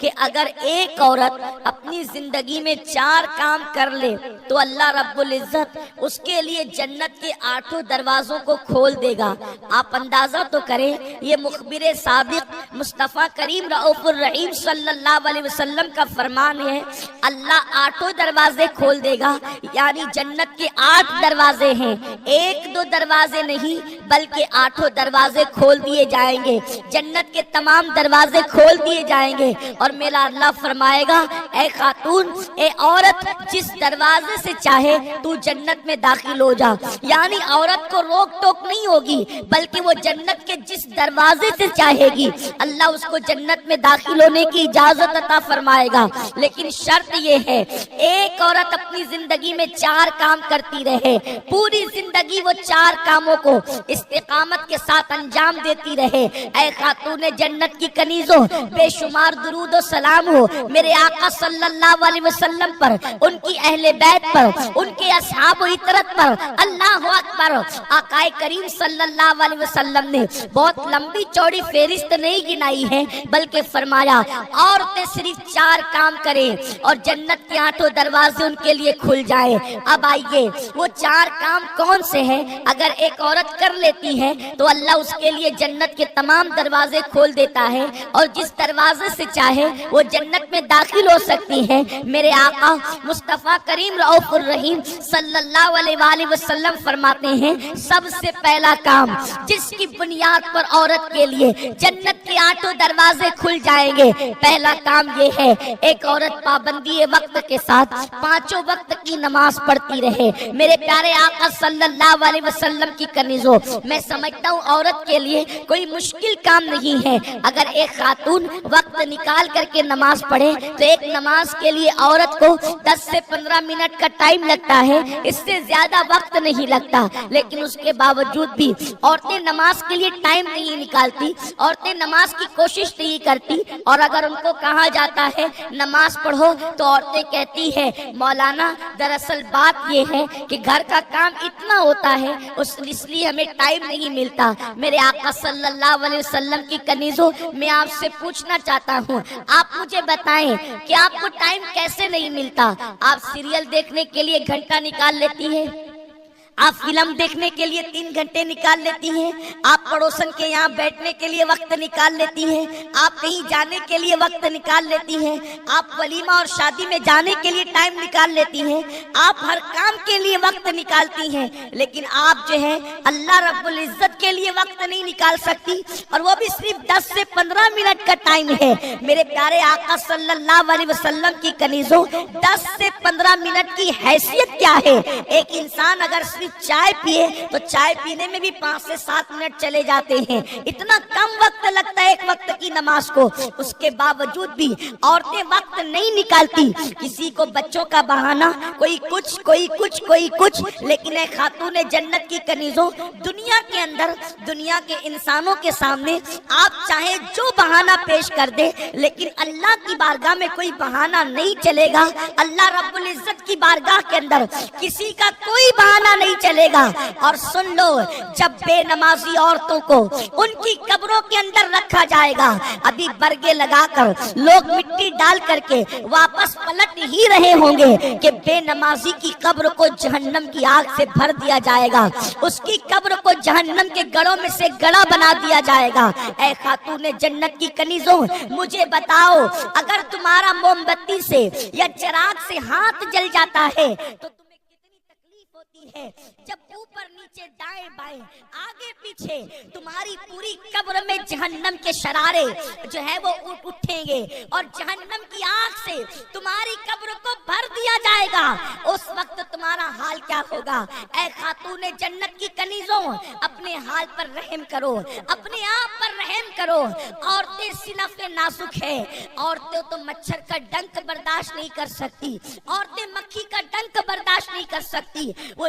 کہ اگر ایک عورت اپنی زندگی میں 4 کام کر لے تو اللہ رب العزت اس کے لیے جنت کے 8 دروازوں کو کھول دے گا۔ آپ اندازہ تو کریں، یہ مخبر سابق مصطفیٰ کریم رؤوف الرحیم صلی اللہ علیہ وسلم کا فرمان ہے، اللہ 8 دروازے کھول دے گا، یعنی جنت کے 8 دروازے ہیں، 1-2 دروازے نہیں بلکہ 8 دروازے کھول دیے جائیں گے، جنت کے تمام دروازے کھول دیے جائیں گے۔ اور میرا اللہ فرمائے گا، اے خاتون، اے عورت، جس دروازے سے چاہے تو جنت میں داخل ہو جا، یعنی عورت کو روک ٹوک نہیں ہوگی بلکہ وہ جنت کے جس دروازے سے چاہے گی اللہ اس کو جنت میں داخل ہونے کی اجازت عطا فرمائے گا۔ لیکن شرط یہ ہے، ایک عورت اپنی زندگی میں 4 کام کرتی رہے، پوری زندگی وہ 4 کاموں کو استقامت کے ساتھ انجام دیتی رہے۔ اے خاتون جنت کی کنیزوں، بے شمار درود و سلام ہو میرے آقا صلی اللہ علیہ وسلم پر، ان کی اہل بیت پر، ان کے اصحاب و اطرت پر، اللہ اکبر۔ آقا کریم صلی اللہ علیہ وسلم نے بہت لمبی چوڑی فہرست نہیں گنائی ہے بلکہ فرمایا عورتیں صرف 4 کام کریں اور جنت کے 8 دروازے ان کے لیے کھل جائیں۔ اب آئیے وہ 4 کام کون سے ہیں؟ اگر ایک عورت کر لیتی ہے تو اللہ اس کے لیے جنت کے تمام دروازے کھول دیتا ہے اور جس دروازے سے چاہے وہ جنت میں داخل ہو سکتی ہے۔ میرے آقا مصطفیٰ کریم رؤوف الرحیم صلی اللہ علیہ وآلہ وسلم فرماتے ہیں، سب سے پہلا کام جس کی بنیاد پر عورت کے لیے جنت کے 8 دروازے کھل جائیں گے، پہلا کام یہ ہے، ایک عورت پابندی وقت کے ساتھ 5 وقت کی نماز پڑھتی رہے۔ میرے پیارے آقا صلی اللہ علیہ وسلم کی کنیزوں، میں سمجھتا ہوں عورت کے لیے کوئی مشکل کام نہیں ہے، اگر ایک خاتون وقت نکال کر کے نماز پڑھے تو ایک نماز کے لیے عورت کو 10 سے 15 منٹ کا ٹائم لگتا ہے، اس سے زیادہ وقت نہیں لگتا، لیکن اس کے باوجود بھی عورتیں نماز کے لیے ٹائم نہیں نکالتی، عورتیں نماز کی کوشش نہیں کرتی، اور اگر ان کو کہا جاتا ہے نماز پڑھو تو عورتیں کہتی ہے مولانا دراصل بات یہ ہے کہ گھر کا کام اتنا ہوتا ہے اس لیے ہمیں ٹائم نہیں ملتا۔ میرے آقا صلی اللہ علیہ وسلم کی کنیزوں، میں آپ سے پوچھنا چاہتا ہوں، آپ مجھے بتائیں کہ آپ کو ٹائم کیسے نہیں ملتا؟ آپ سیریل دیکھنے کے لیے گھنٹہ نکال لیتی ہیں، آپ فلم دیکھنے کے لیے 3 گھنٹے نکال لیتی ہیں، آپ پڑوسن کے یہاں بیٹھنے کے لیے وقت نکال لیتی ہیں، آپ کہیں جانے کے لیے وقت نکال لیتی ہیں، آپ ولیمہ اور شادی میں جانے کے لیے ٹائم نکال لیتی ہیں، آپ ہر کام کے لیے وقت نکالتی ہیں، لیکن آپ جو ہے اللہ رب العزت کے لیے وقت نہیں نکال سکتی، اور وہ بھی صرف 10 سے 15 منٹ کا ٹائم ہے۔ میرے پیارے آقا صلی اللہ علیہ وسلم کی کنیزوں، 10 سے 15 منٹ کی حیثیت کیا ہے؟ ایک انسان اگر صرف چائے پیے تو چائے پینے میں بھی 5 سے 7 منٹ چلے جاتے ہیں، اتنا کم وقت لگتا ہے ایک وقت کی نماز کو، اس کے باوجود بھی عورتیں وقت نہیں نکالتی، کسی کو بچوں کا بہانہ، کوئی کچھ، لیکن اے خاتون جنت کی کنیزوں، دنیا کے اندر، دنیا کے انسانوں کے سامنے آپ چاہے جو بہانہ پیش کر دے، لیکن اللہ کی بارگاہ میں کوئی بہانہ نہیں چلے گا۔ اللہ رب العزت کی بارگاہ کے اندر کسی کا کوئی بہانہ نہیں چلے گا۔ اور سن لو، جب بے نمازی عورتوں کو ان کی قبروں کے اندر رکھا جائے گا، ابھی برگے لگا کر لوگ مٹی ڈال کر کے واپس پلٹ ہی رہے ہوں گے کہ بے نمازی کی قبر کو جہنم کی آگ سے بھر دیا جائے گا، اس کی قبر کو جہنم کے گڑوں میں سے گڑا بنا دیا جائے گا۔ اے خاتون جنت کی کنیزوں، مجھے بتاؤ، اگر تمہارا موم بتی سے یا چراغ سے ہاتھ جل جاتا ہے تو ہے، جب اوپر نیچے دائیں بائیں آگے پیچھے تمہاری پوری قبر میں جہنم کے شرارے جو ہے وہ اٹھیں گے اور جہنم کی آگ سے تمہاری قبر کو بھر دیا جائے گا، اس وقت تمہارا حال کیا ہوگا؟ اے خاتون جنت کی کنیزوں، اپنے حال پر رحم کرو، اپنے آپ پر رحم کرو۔ عورتیں صنف نازک ہے، عورتیں تو مچھر کا ڈنک برداشت نہیں کر سکتی، عورتیں مکھی کا ڈنک برداشت نہیں کر سکتی، وہ